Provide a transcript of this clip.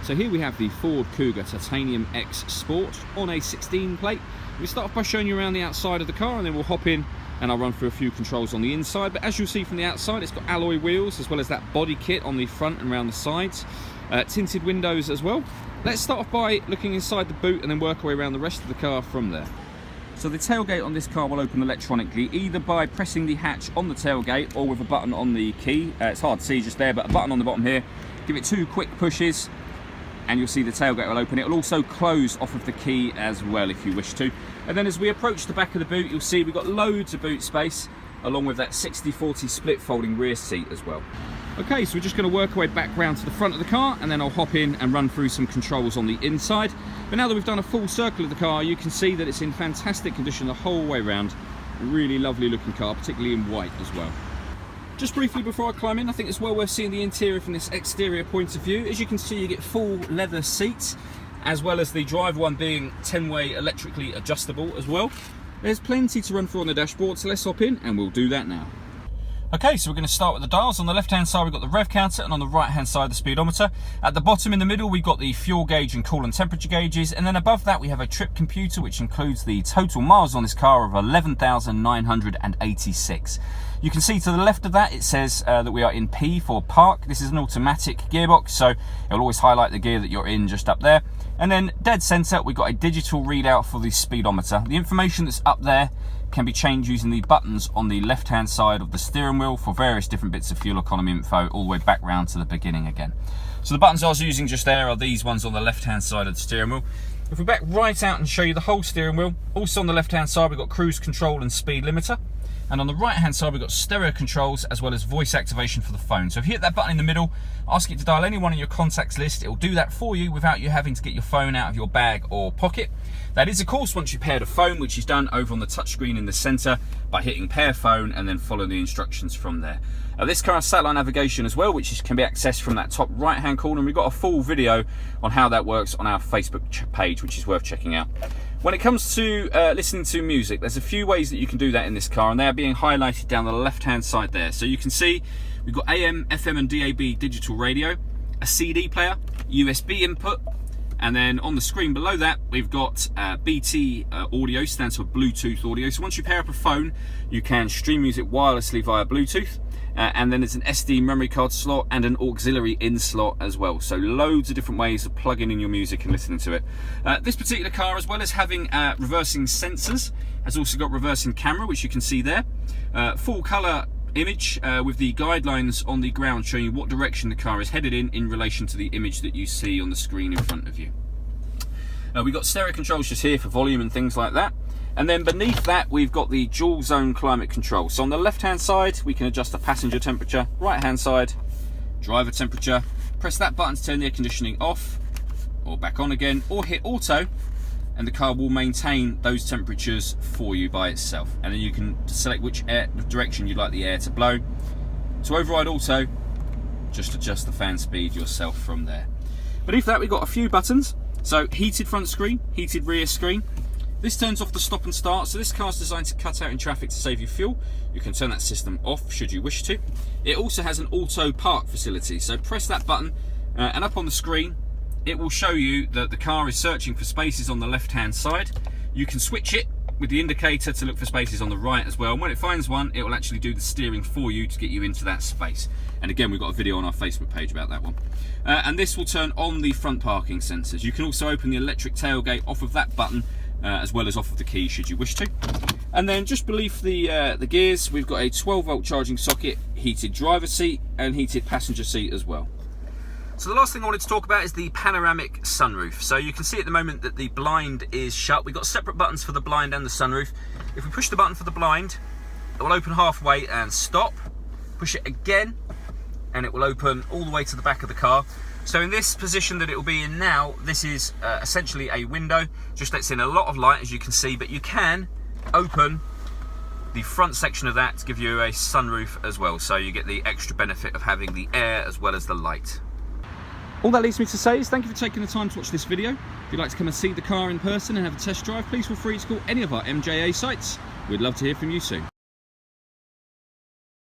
So here we have the Ford Kuga Titanium X Sport on a 16 plate. We start off by showing you around the outside of the car, and then we'll hop in and I'll run through a few controls on the inside. But as you'll see from the outside, it's got alloy wheels as well as that body kit on the front and around the sides. Tinted windows as well. Let's start off by looking inside the boot and then work our way around the rest of the car from there. So the tailgate on this car will open electronically, either by pressing the hatch on the tailgate or with a button on the key. It's hard to see just there, but a button on the bottom here. Give it 2 quick pushes and you'll see the tailgate will open. It will also close off of the key as well if you wish to. And then as we approach the back of the boot, you'll see we've got loads of boot space, along with that 60/40 split folding rear seat as well. Okay, so we're just going to work our way back round to the front of the car, and then I'll hop in and run through some controls on the inside. But now that we've done a full circle of the car, you can see that it's in fantastic condition the whole way around. Really lovely looking car, particularly in white as well. Just briefly before I climb in, I think it's well worth seeing the interior from this exterior point of view. As you can see, you get full leather seats, as well as the driver one being 10-way electrically adjustable as well. There's plenty to run through on the dashboard, so let's hop in and we'll do that now. Okay, so we're going to start with the dials. On the left hand side we've got the rev counter, and on the right hand side the speedometer. At the bottom in the middle we've got the fuel gauge and coolant temperature gauges, and then above that we have a trip computer which includes the total miles on this car of 11,986. You can see to the left of that it says that we are in P for park. This is an automatic gearbox, so it will always highlight the gear that you're in just up there. And then dead center we've got a digital readout for the speedometer. The information that's up there can be changed using the buttons on the left hand side of the steering wheel for various different bits of fuel economy info, all the way back round to the beginning again. So the buttons I was using just there are these ones on the left hand side of the steering wheel. If we back right out and show you the whole steering wheel, also on the left hand side we've got cruise control and speed limiter. And on the right hand side we've got stereo controls as well as voice activation for the phone. So if you hit that button in the middle, ask it to dial anyone in your contacts list, it will do that for you without you having to get your phone out of your bag or pocket. That is of course once you pair the phone, which is done over on the touchscreen in the centre by hitting pair phone and then follow the instructions from there. This car has satellite navigation as well, which can be accessed from that top right hand corner, and we've got a full video on how that works on our Facebook page, which is worth checking out. When it comes to listening to music, there's a few ways that you can do that in this car, and they are being highlighted down the left hand side there. So you can see we've got AM, FM and DAB digital radio, a CD player, USB input, and then on the screen below that we've got BT audio, stands for Bluetooth audio. So once you pair up a phone you can stream music wirelessly via Bluetooth. And then there's an SD memory card slot and an auxiliary in slot as well. So loads of different ways of plugging in your music and listening to it. This particular car, as well as having reversing sensors, has also got reversing camera, which you can see there. Full colour image with the guidelines on the ground showing you what direction the car is headed in relation to the image that you see on the screen in front of you. We've got stereo controls just here for volume and things like that. And then beneath that we've got the dual zone climate control. So on the left hand side we can adjust the passenger temperature, right hand side driver temperature. Press that button to turn the air conditioning off or back on again, or hit auto and the car will maintain those temperatures for you by itself. And then you can select which direction you'd like the air to blow. To override auto, just adjust the fan speed yourself from there. Beneath that we've got a few buttons. So heated front screen, heated rear screen. This turns off the stop and start, so this car is designed to cut out in traffic to save you fuel. You can turn that system off should you wish to. It also has an auto park facility, so press that button and up on the screen it will show you that the car is searching for spaces on the left hand side. You can switch it with the indicator to look for spaces on the right as well, and when it finds one it will actually do the steering for you to get you into that space. And again, we've got a video on our Facebook page about that one. And this will turn on the front parking sensors. You can also open the electric tailgate off of that button as well as off of the key should you wish to. And then just beneath the gears we've got a 12-volt charging socket, heated driver seat and heated passenger seat as well. So the last thing I wanted to talk about is the panoramic sunroof. So you can see at the moment that the blind is shut. We've got separate buttons for the blind and the sunroof. If we push the button for the blind, it will open halfway and stop. Push it again and it will open all the way to the back of the car. So in this position that it will be in now, this is essentially a window, just lets in a lot of light as you can see, but you can open the front section of that to give you a sunroof as well, so you get the extra benefit of having the air as well as the light. All that leaves me to say is thank you for taking the time to watch this video. If you'd like to come and see the car in person and have a test drive, please feel free to call any of our MJA sites. We'd love to hear from you soon.